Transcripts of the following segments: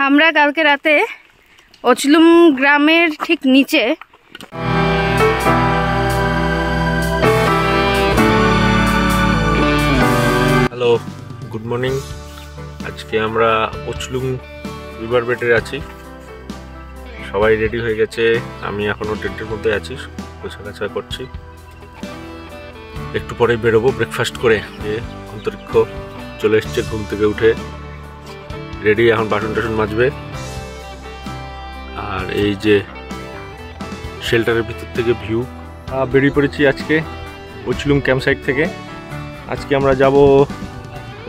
আমরা কালকে রাতে অচলুম গ্রামের ঠিক নিচে হ্যালো, গুড মর্নিং। আজকে আমরা অচলুম রিভার বেডে আছি। সবাই রেডি হয়ে গেছে, আমি এখনো টেন্টের মধ্যে আছি, গোছাগাছা করছি। একটু পরে বেরোবো ব্রেকফাস্ট করে। যে অন্তরিক্ষ চলে এসছে ঘুম থেকে উঠে রেডি, এখন বাসন টাসন মাজবে। আর এই যে শেল্টারের ভিতর থেকে ভিউ, বেরিয়ে পড়েছি আজকে অচলুম ক্যাম্প সাইট থেকে। আজকে আমরা যাব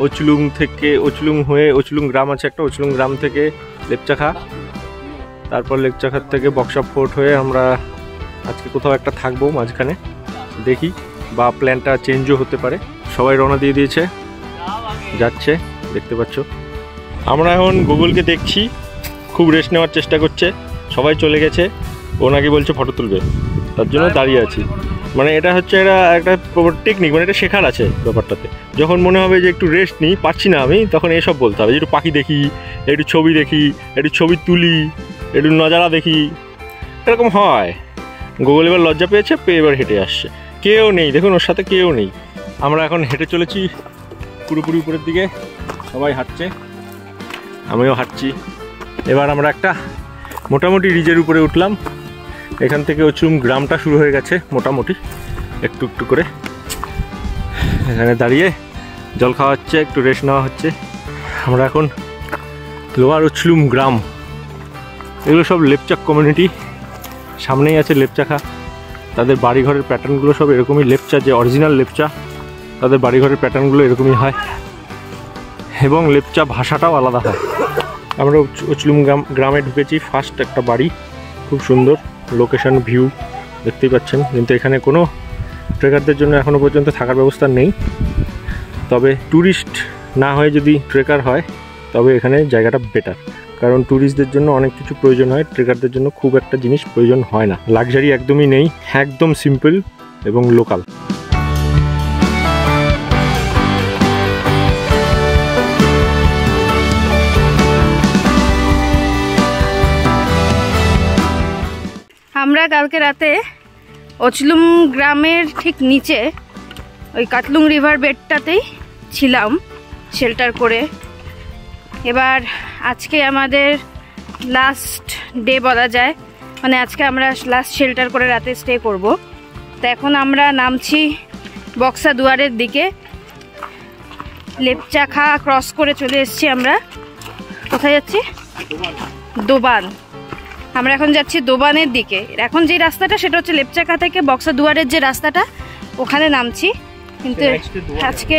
অচলুম থেকে, অচলুম হয়ে অচলুম গ্রাম আছে একটা, অচলুম গ্রাম থেকে লেপচাখা, তারপর লেপচাখার থেকে বক্সা ফোর্ট হয়ে আমরা আজকে কোথাও একটা থাকবো মাঝখানে, দেখি বা প্ল্যানটা চেঞ্জও হতে পারে। সবাই রওনা দিয়ে দিয়েছে, যাচ্ছে, দেখতে পাচ্ছ। আমরা এখন গুগলকে দেখছি, খুব রেস্ট নেওয়ার চেষ্টা করছে। সবাই চলে গেছে, ও নাকি বলছে ফটো তুলবে, তার জন্য দাঁড়িয়ে আছি। মানে এটা হচ্ছে একটা টেকনিক, মানে এটা শেখার আছে ব্যাপারটাতে। যখন মনে হবে যে একটু রেস্ট নিই, পাচ্ছি না আমি, তখন এসব বলতে হবে যে একটু পাখি দেখি, একটু ছবি দেখি, একটু ছবি তুলি, একটু নজারা দেখি, এরকম হয়। গুগল এবার লজ্জা পেয়েছে, পেয়ে এবার হেঁটে আসছে। কেউ নেই, দেখুন ওর সাথে কেউ নেই। আমরা এখন হেঁটে চলেছি পুরোপুরি উপরের দিকে, সবাই হাঁটছে, আমিও হাঁটছি। এবার আমরা একটা মোটামুটি রিজের উপরে উঠলাম। এখান থেকে অচলুম গ্রামটা শুরু হয়ে গেছে মোটামুটি, একটু একটু করে। এখানে দাঁড়িয়ে জল খাওয়া হচ্ছে, একটু রেস্ট নেওয়া হচ্ছে। আমরা এখন লোয়ার অচলুম গ্রাম, এগুলো সব লেপচা কমিউনিটি। সামনেই আছে লেপচাখা, তাদের বাড়িঘরের প্যাটার্নগুলো সব এরকমই। লেপচা যে অরিজিনাল লেপচা, তাদের বাড়িঘরের প্যাটার্নগুলো এরকমই হয়, এবং লেপচা ভাষাটাও আলাদা হয়। আমরা অচলুম গ্রামে ঢুকেছি। ফার্স্ট একটা বাড়ি, খুব সুন্দর লোকেশন, ভিউ দেখতেই পাচ্ছেন। কিন্তু এখানে কোনো ট্রেকারদের জন্য এখনও পর্যন্ত থাকার ব্যবস্থা নেই। তবে ট্যুরিস্ট না হয়ে যদি ট্রেকার হয় তবে এখানে জায়গাটা বেটার, কারণ ট্যুরিস্টদের জন্য অনেক কিছু প্রয়োজন হয়, ট্রেকারদের জন্য খুব একটা জিনিস প্রয়োজন হয় না। লাক্সারি একদমই নেই, একদম সিম্পল এবং লোকাল। আমরা কালকে রাতে অচলুম গ্রামের ঠিক নিচে ওই কাটলুং রিভার বেডটাতেই ছিলাম শেল্টার করে। এবার আজকে আমাদের লাস্ট ডে বলা যায়, মানে আজকে আমরা লাস্ট শেল্টার করে রাতে স্টে করব। তো এখন আমরা নামছি বক্সা দুয়ারের দিকে। লেপচাখা ক্রস করে চলে এসেছি আমরা। কোথায় যাচ্ছি? দোবান। আমরা এখন যাচ্ছি দোবানের দিকে। এখন যে রাস্তাটা সেটা হচ্ছে লেপচাখা থেকে বক্সা দুয়ারের যে রাস্তাটা, ওখানে নামছি। কিন্তু আজকে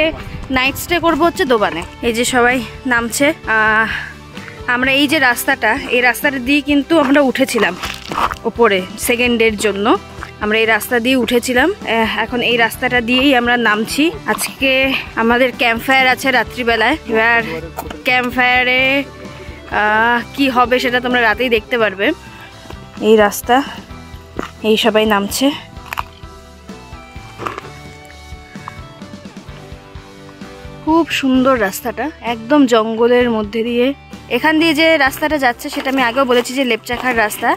নাইট স্টে করবো হচ্ছে দোবানে। এই যে সবাই নামছে। আমরা এই যে রাস্তাটা, এই রাস্তাটা দিয়ে কিন্তু আমরা উঠেছিলাম ওপরে সেকেন্ডের জন্য। আমরা এই রাস্তা দিয়ে উঠেছিলাম, এখন এই রাস্তাটা দিয়েই আমরা নামছি। আজকে আমাদের ক্যাম্প ফায়ার আছে রাত্রিবেলায়। এবার ক্যাম্প ফায়ারে কি হবে সেটা তোমরা রাতেই দেখতে পারবে। এই রাস্তা, এই সবাই নামছে। খুব সুন্দর রাস্তাটা, একদম জঙ্গলের মধ্যে দিয়ে। এখান দিয়ে যে রাস্তাটা যাচ্ছে সেটা আমি আগেও বলেছি যে লেপচাখার রাস্তা।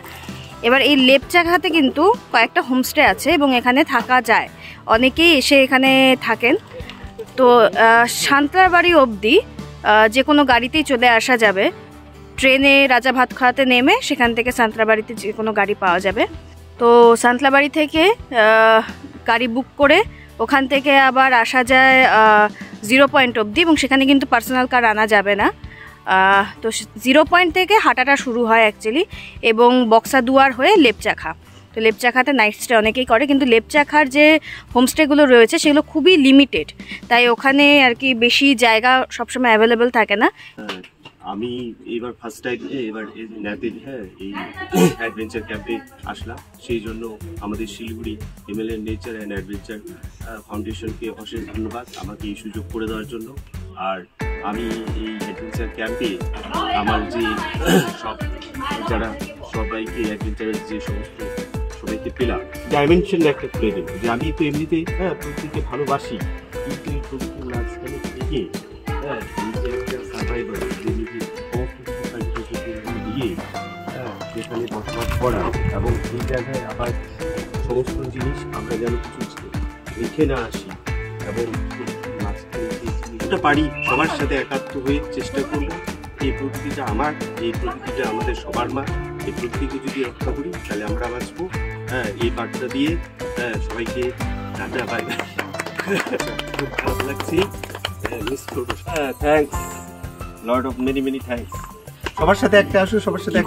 এবার এই লেপচাখাতে কিন্তু কয়েকটা হোমস্টে আছে এবং এখানে থাকা যায়, অনেকেই এসে এখানে থাকেন। তো সান্তারবাড়ি অবধি যে কোনো গাড়িতেই চলে আসা যাবে। ট্রেনে রাজা ভাতখাওয়াতে নেমে সেখান থেকে সান্তারবাড়িতে যে কোনো গাড়ি পাওয়া যাবে। তো সান্তারবাড়ি থেকে গাড়ি বুক করে ওখান থেকে আবার আসা যায় 0 পয়েন্ট অবধি, এবং সেখানে কিন্তু পার্সোনাল কার আনা যাবে না। তো 0 পয়েন্ট থেকে হাঁটাটা শুরু হয় অ্যাকচুয়ালি, এবং বক্সা দুয়ার হয়ে লেপচাখা। তো লেপচাখাতে নাইট স্টে অনেকেই করে, কিন্তু লেপচাখার যে হোমস্টেগুলো রয়েছে সেগুলো খুবই লিমিটেড, তাই ওখানে আর কি বেশি জায়গা সবসময় অ্যাভেলেবেল থাকে না। আমি এবার ফার্স্ট টাইম এবার ন্যাপের এই অ্যাডভেঞ্চার ক্যাম্পে আসলাম। সেই জন্য আমাদের Siliguri MLA nature and adventure ফাউন্ডেশনকে অশেষ ধন্যবাদ আমাকে এই সুযোগ করে দেওয়ার জন্য। আর আমি এই অ্যাডভেঞ্চার ক্যাম্পে আমার যে যারা সবাইকে অ্যাডভেঞ্চারের যে সমস্ত সবাইকে পেলাম, ডাইমেনশন একটা খুলে দেবো যে আমি তো এমনিতে প্রকৃতিকে ভালোবাসি, কিন্তু এই প্রকৃতির মাঝখানে থেকে এই যে একটা সার্ভাইভার যে নিজের দিয়ে যেখানে বসবাস করা, এবং এই জায়গায় আবার সমস্ত জিনিস আমরা যেন কিছু লিখে না আসি, এবং ওটা পারি সবার সাথে একাত্ম হয়ে চেষ্টা করবো। এই প্রকৃতিটা আমার, এই প্রকৃতিটা আমাদের সবার মা, এই প্রকৃতিকে যদি রক্ষা করি তাহলে আমরা বাঁচবো। এই বার্তা দিয়ে সবাইকে টাটা, বাই বাই। খুব ভালো লাগছে, মিস করবো। Thanks, Lord of many many thanks. সবার সাথে একটা আসো, সবার সাথে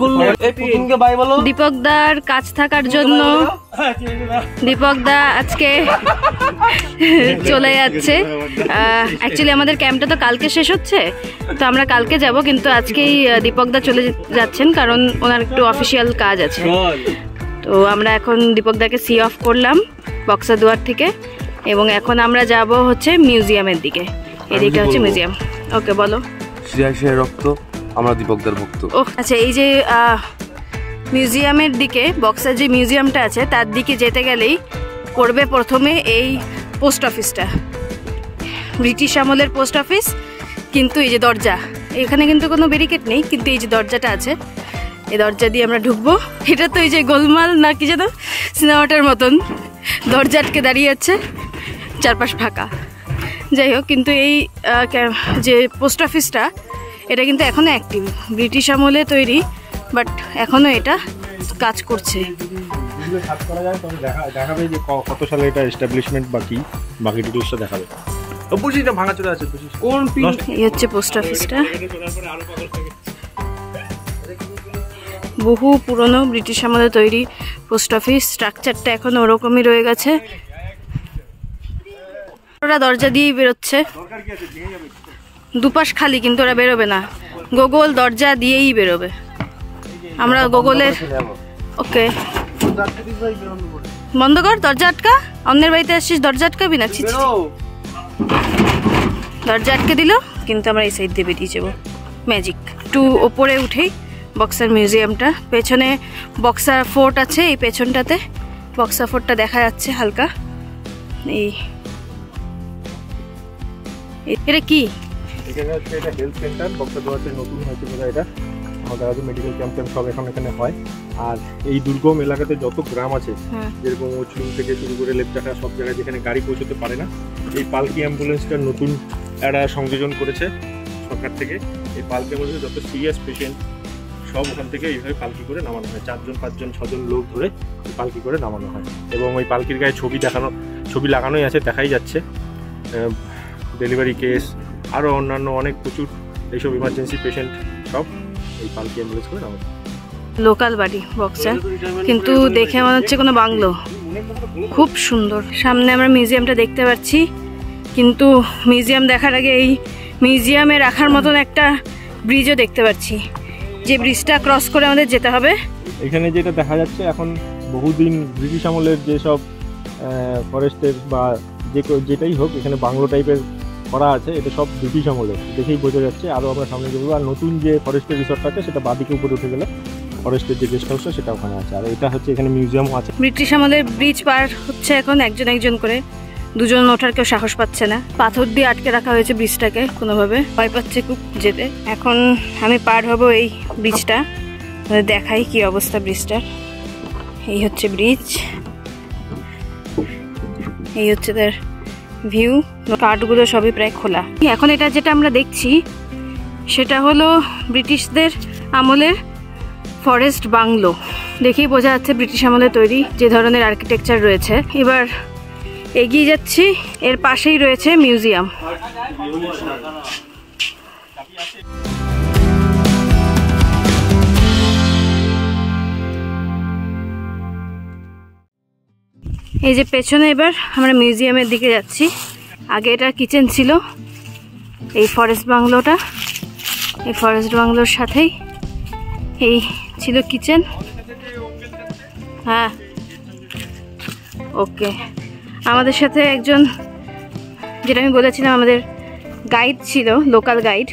দীপক দার কাজ থাকার জন্য দীপক দা আজকে চলে যাচ্ছে। অ্যাকচুয়ালি আমাদের ক্যাম্পটা তো কালকে শেষ হচ্ছে, তো আমরা কালকে যাব, কিন্তু আজকেই দীপক দা চলে যাচ্ছেন কারণ ওনার একটু অফিসিয়াল কাজ আছে। তো আমরা এখন দীপক দাকে সি অফ করলাম বক্সা দুয়ার থেকে, এবং এখন আমরা যাব হচ্ছে মিউজিয়ামের দিকে। এদিকে হচ্ছে মিউজিয়াম। ওকে বলো। শ্রেয়াসের রক্ত, আমরা দীপকদার ভক্ত। ও আচ্ছা, এই যে মিউজিয়ামের দিকে, বক্সার যে মিউজিয়ামটা আছে তার দিকে যেতে গেলেই পড়বে প্রথমে এই পোস্ট অফিসটা, ব্রিটিশ আমলের পোস্ট অফিস। কিন্তু এই যে দরজা, এখানে কিন্তু কোনো ব্যারিকেড নেই, কিন্তু এই যে দরজাটা আছে, এই দরজা দিয়ে আমরা ঢুকবো। এটা তো এই যে গোলমাল না কি যেন সিনেমাটার মতন, দরজা আটকে দাঁড়িয়ে আছে, চারপাশ ফাঁকা। যাই হোক, কিন্তু এই যে পোস্ট অফিসটা এটা কিন্তু এখনও অ্যাক্টিভ, ব্রিটিশ আমলে তৈরি, বাট এখনও এটা কাজ করছে। দেখাবে যে কত সালে এটা এস্টাবলিশমেন্ট বাকি ডিটেলসটা দেখাবে। বুঝিটা ভাঙা চলে আছে, কোন এই হচ্ছে পোস্ট অফিসটা, বহু পুরনো ব্রিটিশ আমলে তৈরি পোস্ট অফিস। স্ট্রাকচারটা এখন ওরকমই রয়ে গেছে। ওরা দরজা দিয়েই বেরোচ্ছে, দুপাশ খালি, কিন্তু ওরা বেরোবে না, গোগল দরজা দিয়েই বেরোবে। আমরা গোগলের ওকে বন্ধ কর, দরজা আটকা, অন্যের বাড়িতে আসছিস দরজা আটকাবি না। দরজা আটকে দিল, কিন্তু আমরা এই সাইড দিয়ে বেরিয়ে যাবো। ম্যাজিক। একটু ওপরে উঠেই বক্সার মিউজিয়ামটা, পেছনে বক্সার ফোর্ট আছে, এই পেছনটাতে বক্সার ফোর্টটা দেখা যাচ্ছে হালকা। এটা কি? এখানে হচ্ছে এটা হেলথ সেন্টার, বক্সা দুয়ারতে নতুন হয়েছে বোধহয় এটা। আমাদের আগে মেডিকেল ক্যাম্প সব এখানে হয়। আর এই দুর্গম এলাকাতে যত গ্রাম আছে, যেরকম ওচলুং থেকে শুরু করে লেপচাকা, সব জায়গায় যেখানে গাড়ি পৌঁছতে পারে না, এই পালকি অ্যাম্বুলেন্সটার নতুন একটা সংযোজন করেছে সরকার থেকে। এই পালকি অ্যাম্বুলেন্সে যত সিরিয়াস পেশেন্ট সব ওখান থেকে এইভাবে পালকি করে নামানো হয়, 4জন 5জন 6জন লোক ধরে পালকি করে নামানো হয়। এবং ওই পালকির গায়ে ছবি লাগানোই আছে, দেখাই যাচ্ছে। ডেলিভারি কেস, আরও অন্যান্য অনেক প্রচুর এইসব ইমার্জেন্সি পেশেন্ট সব এই পালকি অ্যাম্বুলেন্স করে নামানো। লোকাল বাড়ি বক্সা, কিন্তু দেখে মনে হচ্ছে কোনো বাংলো। খুব সুন্দর। সামনে আমরা মিউজিয়ামটা দেখতে পাচ্ছি, কিন্তু মিউজিয়াম দেখার আগে এই মিউজিয়ামে রাখার মতন একটা ব্রিজও দেখতে পাচ্ছি, যে ব্রিজটা ক্রস করে আমাদের যেতে হবে। এখানে যেটা দেখা যাচ্ছে, এখন বহুদিন ব্রিটিশ আমলের যেসব ফরেস্টের বা যেটাই হোক, এখানে বাংলো টাইপের করা আছে, এটা সব ব্রিটিশ আমলের, দেখেই বোঝা যাচ্ছে। আরও আমরা সামনে যাবো। আর নতুন যে ফরেস্টের রিসর্টটা আছে, সেটা বাদিকে উপরে উঠে গেলে ফরেস্টের যে গেস্ট হাউসটা সেটা ওখানে আছে। আর এটা হচ্ছে এখানে মিউজিয়ামও আছে। ব্রিটিশ আমলের ব্রিজ পার হচ্ছে এখন একজন করে, দুজন ওঠার কেউ সাহস পাচ্ছে না, পাথর দিয়ে আটকে রাখা হয়েছে ব্রিজটাকে, কোনোভাবে ভয় পাচ্ছে খুব যেতে। এখন আমি পার হব এই ব্রিজটা, দেখাই কি অবস্থা ব্রিজটার। এই হচ্ছে ব্রিজ, এই হচ্ছে তার ভিউ, কাঠগুলো সবই প্রায় খোলা। এখন এটা যেটা আমরা দেখছি সেটা হলো ব্রিটিশদের আমলের ফরেস্ট বাংলো, দেখেই বোঝা যাচ্ছে ব্রিটিশ আমলে তৈরি যে ধরনের আর্কিটেকচার রয়েছে। এবার এগিয়ে যাচ্ছি, এর পাশেই রয়েছে মিউজিয়াম। এই যে পেছনে এবার আমরা মিউজিয়ামের দিকে যাচ্ছি। আগে এটা কিচেন ছিল, এই ফরেস্ট বাংলোটা, এই ফরেস্ট বাংলোর সাথেই এই ছিল কিচেন। হ্যাঁ ওকে, আমাদের সাথে একজন, যেটা আমি বলেছিলাম আমাদের গাইড ছিল, লোকাল গাইড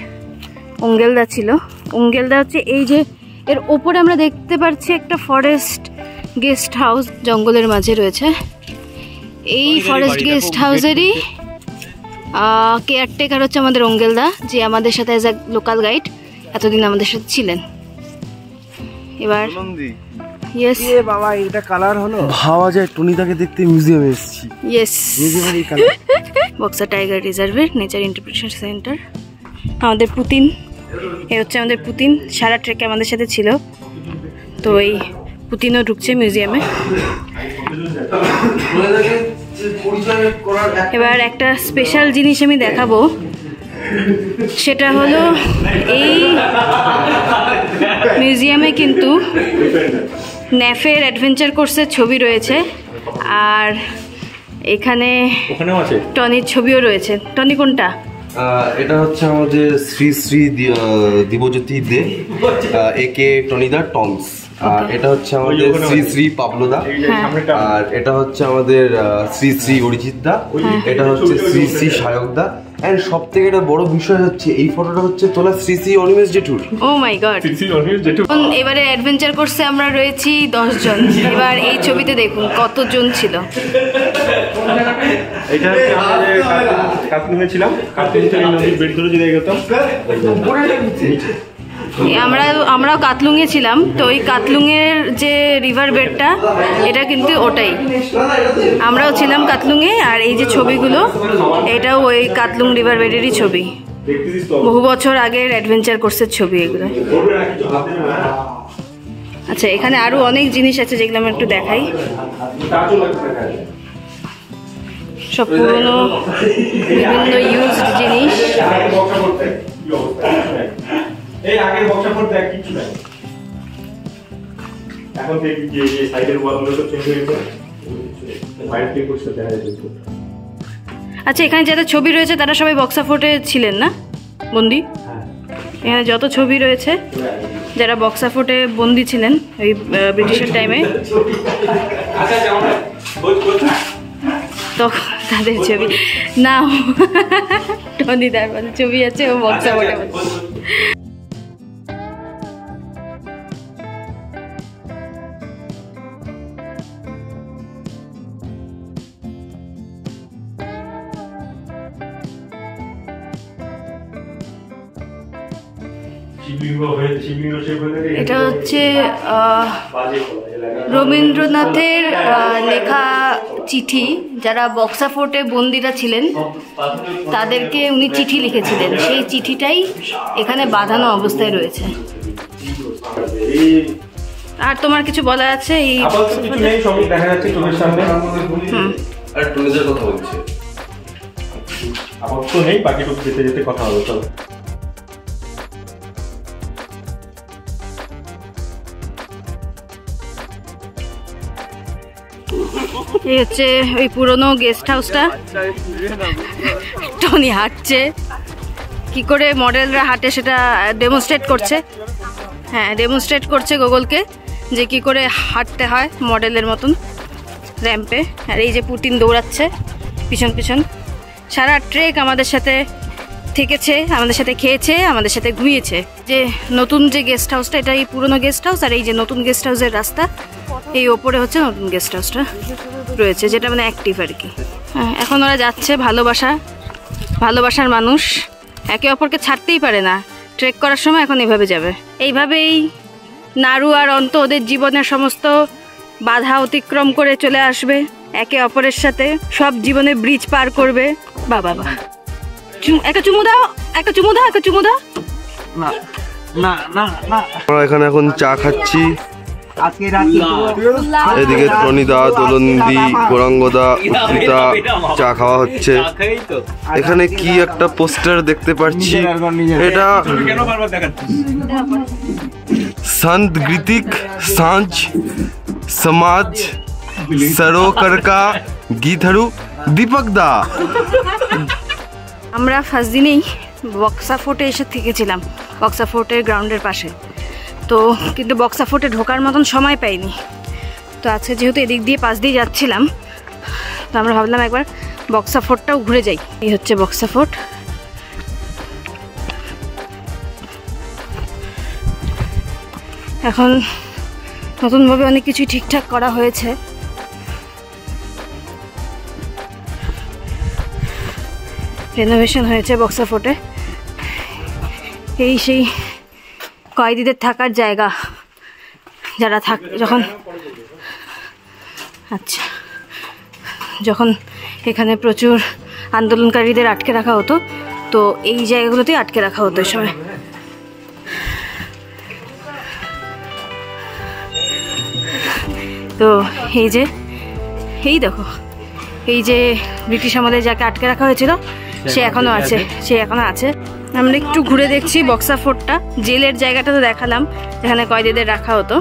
অঙ্গেলদা ছিল। অঙ্গেলদা হচ্ছে এই যে এর ওপরে আমরা দেখতে পাচ্ছি একটা ফরেস্ট গেস্ট হাউস, জঙ্গলের মাঝে রয়েছে। এই ফরেস্ট গেস্ট হাউসেরই কেয়ারটেকার হচ্ছে আমাদের অঙ্গেলদা, যে আমাদের সাথে অ্যাজ এ লোকাল গাইড এতদিন আমাদের সাথে ছিলেন। এবার ইয়েস বাবা এটা কালার হলো ভাবা যায় টনিদাকে দেখতে মিউজিয়ামে এসেছি। ইয়েস মিউজিয়ামের এই কালার। বক্সা টাইগার রিজার্ভের নেচার ইন্টারপ্রিটেশন সেন্টার। আমাদের পুতিন, এ হচ্ছে আমাদের পুতিন, সারা ট্রেকে আমাদের সাথে ছিল। তো এই পুতিনও ঢুকছে মিউজিয়ামে। এবার একটা স্পেশাল জিনিস আমি দেখাবো, সেটা হলো এই মিউজিয়ামে কিন্তু ন্যাফের অ্যাডভেঞ্চার কোর্সের ছবি রয়েছে, আর এখানে টনির ছবিও রয়েছে। টনি কোনটা? এটা হচ্ছে আমাদের শ্রী শ্রী দিবজ্যোতি দে একে টনিদা টমস। এটা হচ্ছে আমাদের শ্রী শ্রী পাবলোদা, আর এটা হচ্ছে আমাদের শ্রী শ্রী অরিজিৎ দা, এটা হচ্ছে শ্রী শ্রী সায়ক দা। এন্ড সব থেকে একটা বড় বিষয় হচ্ছে এই ফটোটা হচ্ছে তোলা শ্রী শ্রী অনিমেষ জেঠুর। ও মাই গড। এবারে অ্যাডভেঞ্চার কোর্সে আমরা রয়েছি 10 জন। এবার এই ছবিতে দেখুন কতজন ছিল। এটা হচ্ছে আমাদের কাতলুঙে ছিলাম, কাতলুং থেকে নদীর বেড ধরে যদি এগোতাম আমরাও কাতলুঙে ছিলাম। তো ওই কাতলুঙের যে রিভার বেডটা, এটা কিন্তু ওটাই, আমরাও ছিলাম কাতলুঙে। আর এই যে ছবিগুলো, এটাও ওই কাতলুং রিভার বেডেরই ছবি, বহু বছর আগের অ্যাডভেঞ্চার কোর্সের ছবি এগুলো। আচ্ছা, এখানে আরো অনেক জিনিস আছে যেগুলো আমি একটু দেখাই। সব পুরোনো বিভিন্ন ইউজড জিনিস। এই আগের বক্সা ফোর দেখ কিছু নাই, এখন দেখি যে এই সাইডের ওয়ালগুলো তো চেঞ্জ হয়ে গেছে, ফাইল ক্লিক করতে দেখা যাচ্ছে। আচ্ছা, এখানে যাদের ছবি রয়েছে তারা সবাই বক্সা ফোর্টে ছিলেন না বন্দি? এখানে যত ছবি রয়েছে যারা বক্সা ফোর্টে বন্দি ছিলেন ওই ব্রিটিশের টাইমে, তখন তাদের ছবি না টনিদার মানে ছবি আছে ও বক্সা ফোর্টে। এটা হচ্ছে রবীন্দ্রনাথের লেখা চিঠি। যারা বক্সা ফোর্টে বন্দিরা ছিলেন তাদেরকে উনি চিঠি লিখেছিলেন, সেই চিঠিটাই এখানে বাঁধানো অবস্থায় রয়েছে। আর তোমার কিছু বলা আছে? এই কিছু নেই, সবই দেখা যাচ্ছে চোখের সামনে। আর টনিদার কথা বলছে, আপাতত নেই, বাকিটুকু যেতে যেতে কথা হবে। চলো। এই হচ্ছে ওই পুরনো গেস্ট হাউসটা। টনি হাঁটছে, কি করে মডেলরা হাঁটে সেটা ডেমনস্ট্রেট করছে। হ্যাঁ, ডেমনস্ট্রেট করছে গুগলকে যে কি করে হাঁটতে হয় মডেলের মতন র্যাম্পে। আর এই যে পুতিন দৌড়াচ্ছে পিছন পিছন। সারা ট্রেক আমাদের সাথে থেকেছে, আমাদের সাথে খেয়েছে, আমাদের সাথে ঘুমিয়েছে। যে নতুন যে গেস্ট হাউসটা, এটা এই পুরনো গেস্ট হাউস, আর এই যে নতুন গেস্ট হাউসের রাস্তা, এই ওপরে হচ্ছে নতুন গেস্ট হাউসটা রয়েছে, যেটা মানে অ্যাক্টিভ আর কি। হ্যাঁ, এখন ওরা যাচ্ছে। ভালোবাসার মানুষ একে অপরকে ছাড়তেই পারে না। ট্রেক করার সময় এখন এভাবে যাবে। এইভাবেই নারু আর অন্ত ওদের জীবনের সমস্ত বাধা অতিক্রম করে চলে আসবে একে অপরের সাথে, সব জীবনে ব্রিজ পার করবে। বাবা বা একটা চুমু দাও, একটা চুমু দাও, একটা চুমু দাও। না না না না, আমরা এখানে এখন চা খাচ্ছি। এদিকে টনিদা, দোলন্দি, গৌরাঙ্গদা, উত্রিতা চা খাওয়া হচ্ছে। এখানে কি একটা পোস্টার দেখতে পাচ্ছি, এটা संत गीतिक सांझ समाज सरोकर का गीतहरू दीपक दा। আমরা ফার্স্ট দিনেই বক্সা ফোর্টে এসে থেকেছিলাম, বক্সা ফোর্টের গ্রাউন্ডের পাশে। তো কিন্তু বক্সা ফোর্টে ঢোকার মতন সময় পাইনি। তো আজকে যেহেতু এদিক দিয়ে পাশ দিয়ে যাচ্ছিলাম, তো আমরা ভাবলাম একবার বক্সা ফোর্টটাও ঘুরে যাই। এই হচ্ছে বক্সা ফোর্ট। এখন নতুনভাবে অনেক কিছুই ঠিকঠাক করা হয়েছে। রেনোভেশন হয়েছে বক্সা ফোর্টে। এই সেই কয়েদিদের থাকার জায়গা, যারা যখন আচ্ছা যখন এখানে প্রচুর আন্দোলনকারীদের আটকে রাখা হতো, তো এই জায়গাগুলোতেই আটকে রাখা হতো এই সময়। তো এই দেখো, এই যে ব্রিটিশ আমলে যাকে আটকে রাখা হয়েছিল সে এখনো আছে। আমরা একটু ঘুরে দেখছি বক্সা ফোর্টটা। জেলের জায়গাটা তো দেখালাম, যেখানে কয়েদিদের রাখা হতো।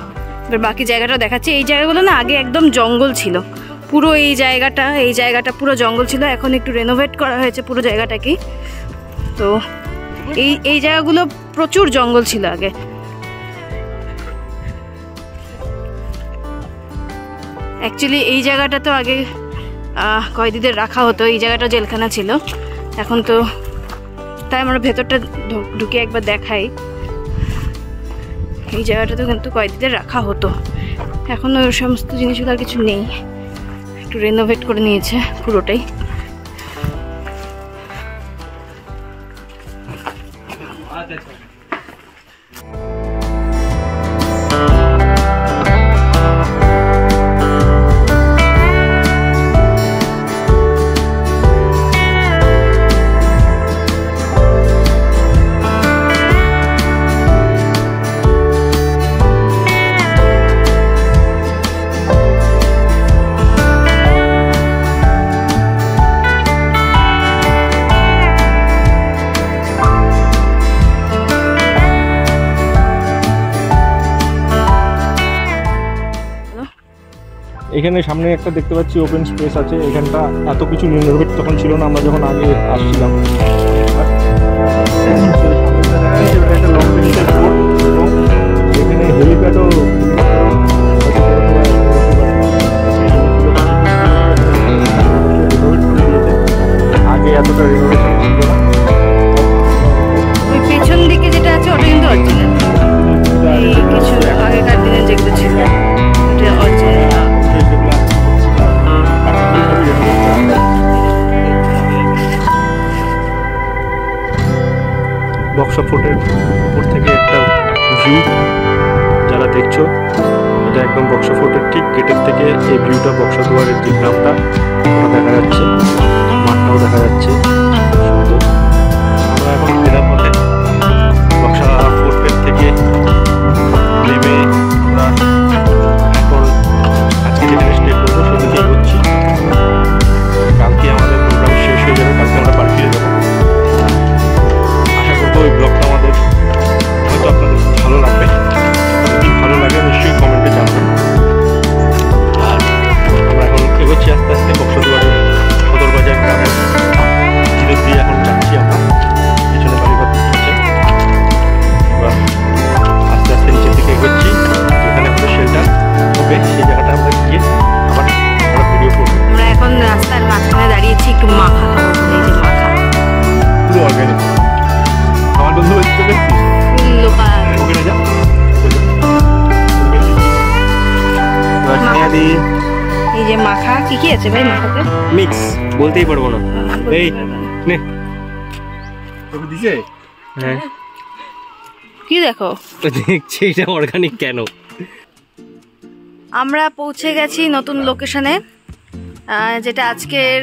এবার বাকি জায়গাটাও দেখাচ্ছি। এই জায়গাগুলো না আগে একদম জঙ্গল ছিল, পুরো এই জায়গাটা পুরো জঙ্গল ছিল। এখন একটু রেনোভেট করা হয়েছে পুরো জায়গাটাকেই। তো এই জায়গাগুলো প্রচুর জঙ্গল ছিল আগে। অ্যাকচুয়ালি এই জায়গাটা তো আগে কয়েদিদের রাখা হতো, এই জায়গাটা জেলখানা ছিল। এখন তো তাই আমরা ভেতরটা ঢুকে একবার দেখাই। এই জায়গাটা তো কিন্তু কয়েদিদের রাখা হতো, এখন ওই সমস্ত জিনিসগুলো আর কিছু নেই, একটু রেনোভেট করে নিয়েছে পুরোটাই। এখানে সামনে একটা দেখতে পাচ্ছি ওপেন স্পেস আছে। এখানটা এত কিছু রিনোভেট তখন ছিল না, আমরা যখন আগে আসছিলাম। এখানে হেলিপ্যাডও আগে এতটা রিনোভেশন ছিল না। ওই পেছন দিকে যেটা আছে ওটা কিন্তু অরিজিনাল, এই কিছু আগেকার দিনে যেগুলো ছিল এটা অরিজিনাল। বক্সা ফোর্টের উপর থেকে একটা ভিউ যারা দেখছো, এটা একদম বক্সা ফোর্টের ঠিক গেটের থেকে এই ভিউটা, বক্সা দুয়ারের যে গ্রামটা ওটা দেখা যাচ্ছে, মাঠটাও দেখা যাচ্ছে সুন্দর। আমরা এখন ফেরার পথে বক্সা ফোর্টের থেকে নেমে আমরা এখন আজকে যেখানে স্টে করবো সেদিকে এগোচ্ছি। কালকে আমাদের প্রোগ্রাম শেষ হয়ে যাবে, কালকে আমরা বাড়ি ফিরে যাবো। আশা করবো ওই ব্লগটা আমাদের হয়তো আপনাদের ভালো লাগবে। যদি ভালো লাগে নিশ্চয়ই কমেন্টে জানাবেন। আর আমরা এখন এগোচ্ছি আস্তে আস্তে বক্সা দুয়ারের সদর বাজার গ্রামের ধীরে ধীরে এখন যাচ্ছি আমরা। পিছনে বাড়িঘর আছে, আমরা আস্তে আস্তে নিচের দিকে এগোচ্ছি। যেখানে আমাদের শেল্টার হবে সেই জায়গাটা আমরা গিয়ে আবার আমরা ভিডিও করবো। আমরা এখন রাস্তার মাঝখানে দাঁড়িয়েছি, একটু মাখা খাবো। এই যে মাখা পুরো অর্গানিক। আমার বন্ধু চলে এসেছি লোকাল ওখানে যা এই যে মাখা। কি আছে ভাই মাখাতে? মিক্স বলতেই পারবো না। এই নে দিছে। হ্যাঁ কি দেখো দেখছি এটা অর্গানিক কেন। আমরা পৌঁছে গেছি নতুন লোকেশনে, যেটা আজকের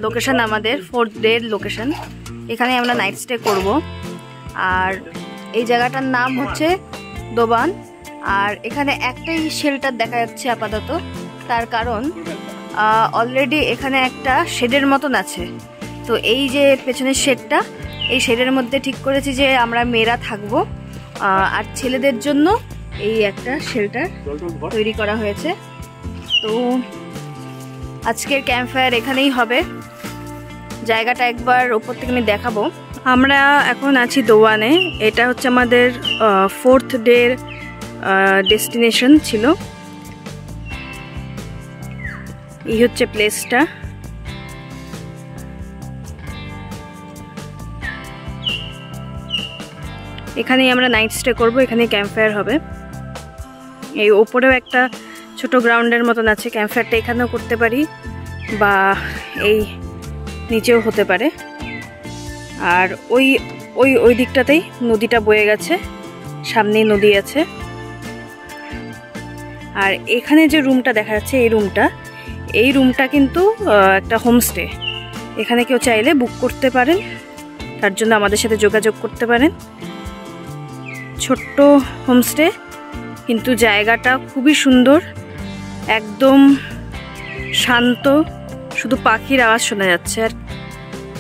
লোকেশন, আমাদের 4th ডের লোকেশন। এখানে আমরা নাইট স্টে করব। আর এই জায়গাটার নাম হচ্ছে দোবান। আর এখানে একটাই শেল্টার দেখা যাচ্ছে আপাতত, তার কারণ অলরেডি এখানে একটা শেডের মতন আছে। তো এই যে পেছনের শেডটা, এই শেডের মধ্যে ঠিক করেছি যে আমরা মেয়েরা থাকবো, আর ছেলেদের জন্য এই একটা শেল্টার তৈরি করা হয়েছে। তো আজকের ক্যাম্প ফায়ার এখানেই হবে। জায়গাটা একবার উপর থেকে আমি দেখাবো। আমরা এখন আছি দোয়ানে। এটা হচ্ছে আমাদের 4th ডের ডেস্টিনেশন ছিল। এই হচ্ছে প্লেসটা। এখানেই আমরা নাইট স্টে করবো, এখানেই ক্যাম্প ফায়ার হবে। এই ওপরেও একটা ছোট গ্রাউন্ডের মতন আছে, ক্যাম্প ফায়ারটা এখানেও করতে পারি বা এই নিচেও হতে পারে। আর ওই ওই ওই দিকটাতেই নদীটা বয়ে গেছে, সামনেই নদী আছে। আর এখানে যে রুমটা দেখা যাচ্ছে এই রুমটা কিন্তু একটা হোমস্টে। এখানে কেউ চাইলে বুক করতে পারেন, তার জন্য আমাদের সাথে যোগাযোগ করতে পারেন। ছোট্ট হোমস্টে, কিন্তু জায়গাটা খুবই সুন্দর, একদম শান্ত, শুধু পাখির আওয়াজ শোনা যাচ্ছে আর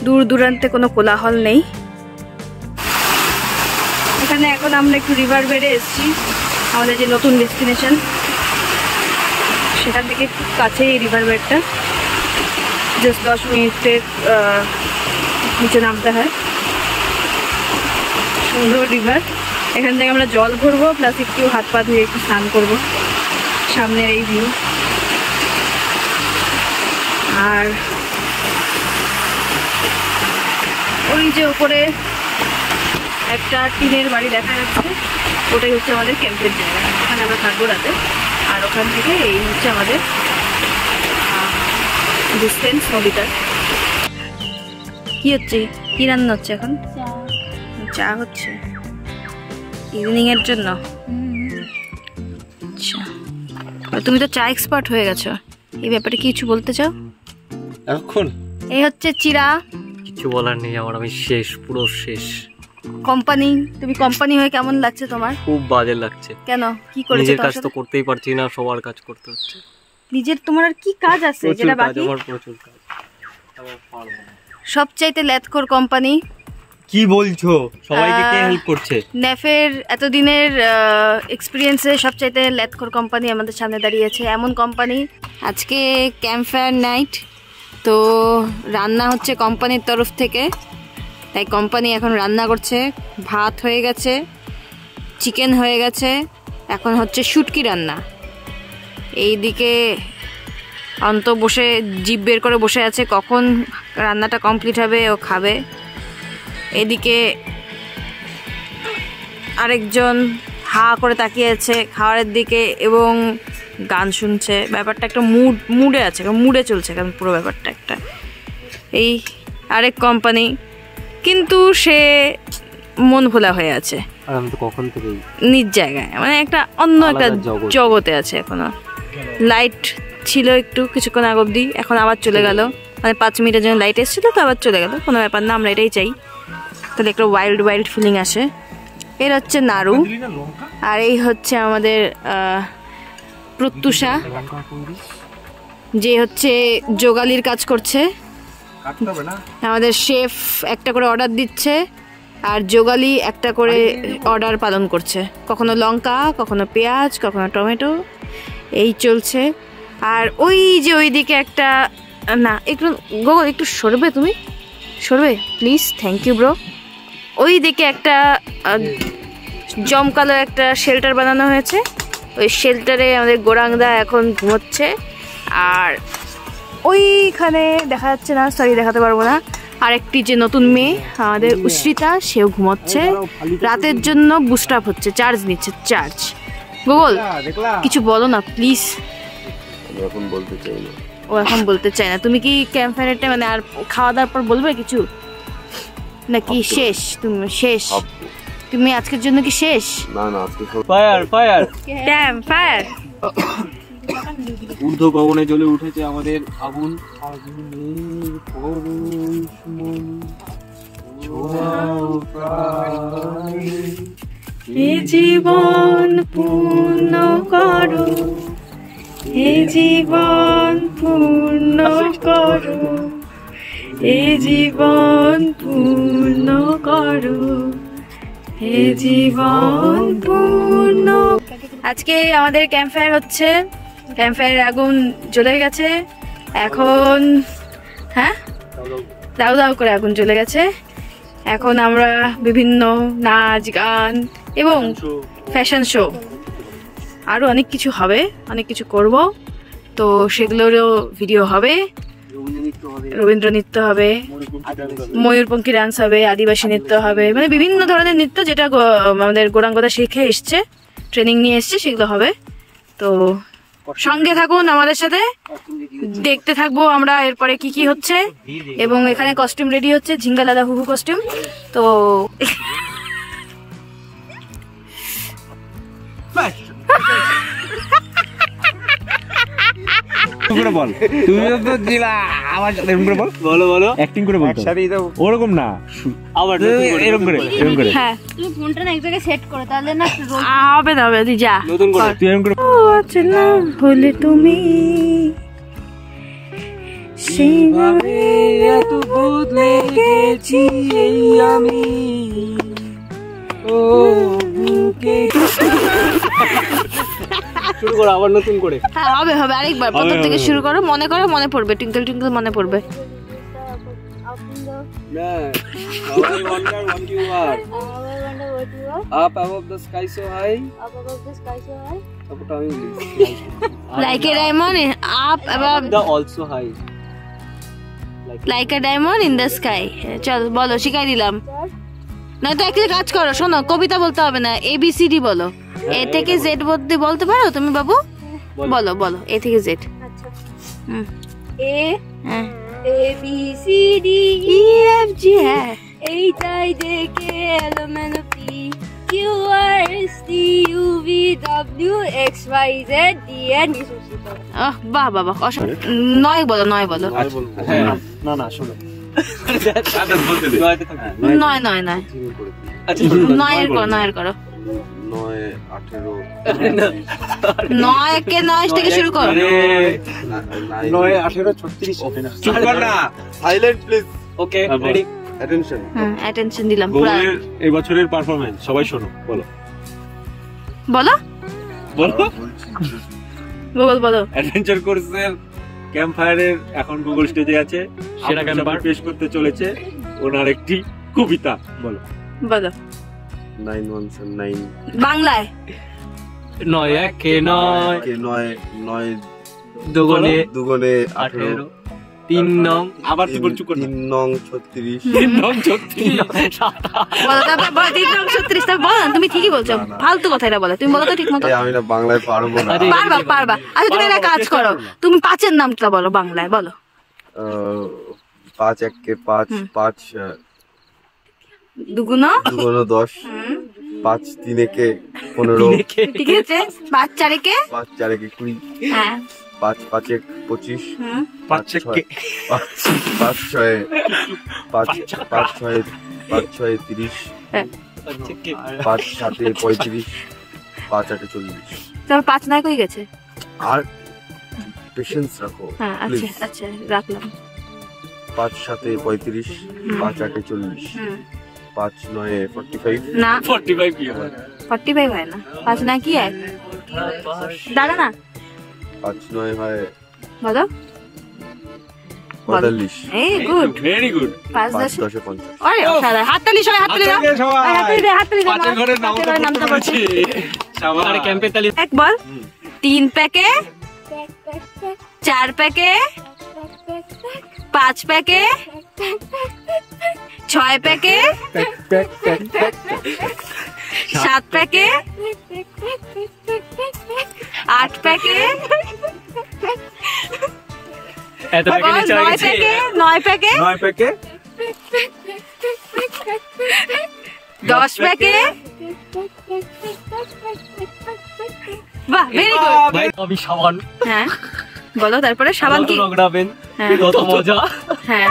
দূর দূরান্তে কোনো কোলাহল নেই। এখানে এখন আমরা একটু রিভার বেডে এসেছি, আমাদের যে নতুন ডেস্টিনেশন সেখান থেকে খুব কাছেই এই রিভার বেডটা, জাস্ট 10 মিনিটের নিচে নামতে হয়। সুন্দর রিভার, এখান থেকে আমরা জল ভরবো, প্লাস একটু হাত পা ধুয়ে একটু স্নান করবো। সামনের এই ভিউ, আর ওই যে উপরে একটা টিনের বাড়ি দেখা যাচ্ছে, ওটাই হচ্ছে আমাদের ক্যাম্পের জায়গা, ওখানে আমরা থাকবো রাতে। আর ওখান থেকে এই হচ্ছে আমাদের ডিস্টেন্স নদীটা। কি হচ্ছে, কি রান্না হচ্ছে এখন? চা হচ্ছে ইভিনিং এর জন্য। আচ্ছা, তুমি তো চা এক্সপার্ট হয়ে গেছো, এই ব্যাপারে কিছু বলতে চাও? এখন এই হচ্ছে চিরা। কিছু বলার নেই আমার, আমি শেষ, পুরো শেষ। কোম্পানি, তুমি কোম্পানি হয়ে কেমন লাগছে তোমার? খুব বাজে লাগছে। কেন, কি করেছো? নিজের কাজ তো করতেই পারছি না, সবার কাজ করতে হচ্ছে। নিজের তোমার আর কি কাজ আছে যেটা বাকি? আমার প্রচুর কাজ, আমার পারবো না। সবচাইতে ল্যাথখোর কোম্পানি। কি বলছো? সবাইকে কে হেল্প করছে? নেফের এতদিনের এক্সপিরিয়েন্সে সবচাইতে ল্যাথখোর কোম্পানি আমাদের সামনে দাঁড়িয়েছে, এমন কোম্পানি। আজকে ক্যাম্প ফায়ার নাইট, তো রান্না হচ্ছে কোম্পানির তরফ থেকে, তাই কোম্পানি এখন রান্না করছে। ভাত হয়ে গেছে, চিকেন হয়ে গেছে, এখন হচ্ছে শুটকি রান্না। এইদিকে অন্ত বসে জিভ বের করে বসে আছে, কখন রান্নাটা কমপ্লিট হবে ও খাবে। এদিকে আরেকজন হা করে তাকিয়ে আছে খাবারের দিকে এবং গান শুনছে। ব্যাপারটা একটা মুডে আছে, মুডে চলছে কারণ পুরো ব্যাপারটা একটা। এই আরেক কোম্পানি, কিন্তু সে মন ভোলা হয়ে আছে, আর আমি তো কখন থেকে নিজ জায়গায়, মানে একটা অন্য একটা জগতে আছে এখনো। লাইট ছিল একটু কিছুক্ষণ আগ অব্দি, এখন আবার চলে গেল, মানে 5 মিনিটের জন্য লাইট এসেছিল তো আবার চলে গেল, কোনো ব্যাপার না, আমরা এটাই চাই, তাহলে একটা ওয়াইল্ড ফিলিং আসে। এর হচ্ছে নাড়ু, আর এই হচ্ছে আমাদের প্রত্যুষা, যে হচ্ছে যোগালির কাজ করছে। আমাদের শেফ একটা করে অর্ডার দিচ্ছে আর যোগালি একটা করে অর্ডার পালন করছে, কখনো লঙ্কা, কখনো পেঁয়াজ, কখনো টমেটো, এই চলছে। আর ওই যে ওইদিকে একটা, না একটু গোগল একটু সরবে, তুমি সরবে প্লিজ, থ্যাংক ইউ ব্রো। ওই দিকে একটা জমকালো একটা শেল্টার বানানো হয়েছে, ওই শেল্টারে আমাদের গোরাংদা এখন ঘুমোচ্ছে। আর ওইখানে দেখা যাচ্ছে না, সরি দেখাতে পারবো না, আরেকটি যে নতুন মেয়ে আমাদের উশ্রিতা, সেও ঘুমোচ্ছে। রাতের জন্য বুস্ট আপ হচ্ছে, চার্জ নিচ্ছে, চার্জ। গোগল কিছু বলো না প্লিজ। এখন বলতে চাই না, ও এখন বলতে চায় না। তুমি কি ক্যাম্প ফায়ারের টাইম মানে আর খাওয়া দাওয়ার পর বলবে কিছু নাকি শেষ? তুমি শেষ, তুমি আজকের জন্য কি শেষ? না না, আজকে ফায়ার ফায়ার ক্যাম্প ফায়ার। ঊর্ধ্ব গগনে জ্বলে উঠেছে আমাদের আগুন। হে জীবন পূর্ণ করো, হে জীবন পূর্ণ করো, হে জীবন পূর্ণ করো, হে জীবন পূর্ণ। আজকে আমাদের ক্যাম্প ফায়ার হচ্ছে, ক্যাম্প ফায়ারের আগুন জ্বলে গেছে এখন, হ্যাঁ দাউ দাউ করে আগুন জ্বলে গেছে। এখন আমরা বিভিন্ন নাচ গান এবং ফ্যাশন শো, আরও অনেক কিছু হবে, অনেক কিছু করব, তো সেগুলোরও ভিডিও হবে। রবীন্দ্র নৃত্য হবে, ময়ূরপঙ্খী ডান্স হবে, আদিবাসী নৃত্য হবে, মানে বিভিন্ন ধরনের নৃত্য যেটা আমাদের গোরাঙ্গদা শিখে এসছে, ট্রেনিং নিয়ে এসছে, সেগুলো হবে। তো সঙ্গে থাকুন আমাদের সাথে, দেখতে থাকবো আমরা এরপরে কি কি হচ্ছে। এবং এখানে কস্টিউম রেডি হচ্ছে, ঝিঙ্গা দাদা হুহু কস্টিউম। তো করে বল, তুমি তো দিলা আমার সাথে এরকম করে বল, বলো বলো, অ্যাক্টিং করে বল, একসাথেই দাও, ওরকম না, আবার এরকম করে, এরকম করে। হ্যাঁ তুমি ফোনটা না এক জায়গায় সেট করো, তাহলে না হবে না, হবে তুই যা নতুন করে তুই এরকম করে। ও আচ্ছা না হলে তুমি সেইভাবে এত বদলে গেছি আমি, ও বুকে। শুরু করো আবার নতুন করে। হ্যাঁ হবে হবে, আরেকবার প্রথম থেকে শুরু করো, মনে করো মনে পড়বে, টুইঙ্কল টুইঙ্কল মনে পড়বে। না, how I wonder what you are, up above the sky so high, তারপর আমি like a diamond up above the also high, like a diamond in the sky. চল বলো, শিখাই দিলাম। না তো একটা কাজ করো, শোনো, কবিতা বলতে হবে না, ABCD বলো। এ থেকে জেড অবধি বলতে পারো তুমি বাবু? বলো বলো, এ থেকে জেড। A হ্যাঁ, A B C D E F G, হ্যাঁ H I J K L M N O P Q R S T U V W X Y Z D N E আহ বাহ বাহ বাহ, নয় বলো, নয় বলো, না না শোনো, নয় নয় নয়, নয়ের করো, নয়ের করো, 9, 18, 9 কে 9 থেকে শুরু করো। 9, 18, 36। চুপ কর না, silent please. Okay ready, attention. হ্যাঁ অ্যাটেনশন দিলাম পুরো। গুগলের এই বছরের পারফরম্যান্স সবাই শোনো, বলো বলো বলো। গুগল বলো। অ্যাডভেঞ্চার কোর্সের ক্যাম্প ফায়ারের এখন গুগল স্টেজে আছে, সেটা ক্যাম্পার পেশ করতে চলেছে ওনার একটি কবিতা, বলো বলো 9 1 9 বাংলায়। 9 1 9 কে 9 9 দুগুণে দুগুণে 18, 3 নং, আবার তুই বলছো 3 নং 36, 3 নং 36, বলো তারপর বলো, 3 নং 36, তারপর বলো না, তুমি ঠিকই বলছো, ফালতু কথা এটা বলে, তুমি বলো তো ঠিক মতো। আমি না বাংলায় পারবো না। পারবা পারবা। আচ্ছা তুমি একটা কাজ করো, তুমি 5 এর নামটা বলো বাংলায়, বলো। 5 1 কে 5, 5 দুগুণ দুগুণ 10, 5 3 কে 15, ঠিক আছে, 5 4 কে 5 4 কে 20, হ্যাঁ 5 5 1 25, 5 কে 5 6 5 6 5 6 30, 5 7 35, 5 8 40। তারপর 5 9 কই গেছে? আর পেশেন্স রাখো হ্যাঁ আচ্ছা আচ্ছা রাখলাম। 5 7 35, 5 8 40, 5 9 45, না 45 কি হবে? 45 হয় না, 5 9 কি হয়? দাঁড়া না, 5 9 হয় বলো 45, এই গুড, ভেরি গুড। 5 5 10 10 50। আরে সাদা হাততালি, সবাই হাততালি দাও, হাততালি দে, হাততালি দে, পাঁচের ঘরের নামটা বলছি। সাবারে ক্যাম্পে তালি এক বল, 3 প্যাকে, 4 প্যাকে, 5 প্যাকে, 6 প্যাকে, 7 প্যাকে, 8 প্যাকে, এত প্যাকে নিচে 9 গেছে। প্যাকে, 9 প্যাকে, 9 প্যাকে 10 প্যাকে, বাহ ভেরি গুড। ভাই আমি সাবান হ্যাঁ বলো তারপরে, সাবান কি? রগড়াবেন, হ্যাঁ কত মজা, হ্যাঁ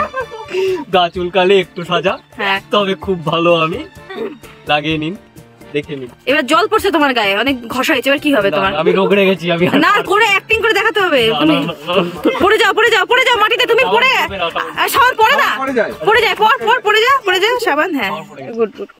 গা চুলকালে একটু সাজা, হ্যাঁ। তবে খুব ভালো আমি, লাগিয়ে নিন, দেখে নিন। এবার জল পড়ছে তোমার গায়ে, অনেক ঘষা হয়েছে, এবার কি হবে তোমার? আমি রগড়ে গেছি, আমি না করে অ্যাক্টিং করে দেখাতে হবে, তুমি পড়ে যাও পড়ে যাও পড়ে যাও মাটিতে, তুমি পড়ে সাবান পড়ে না, পড়ে যায়, পড় পড় পড়ে যা সাবান, হ্যাঁ গুড গুড।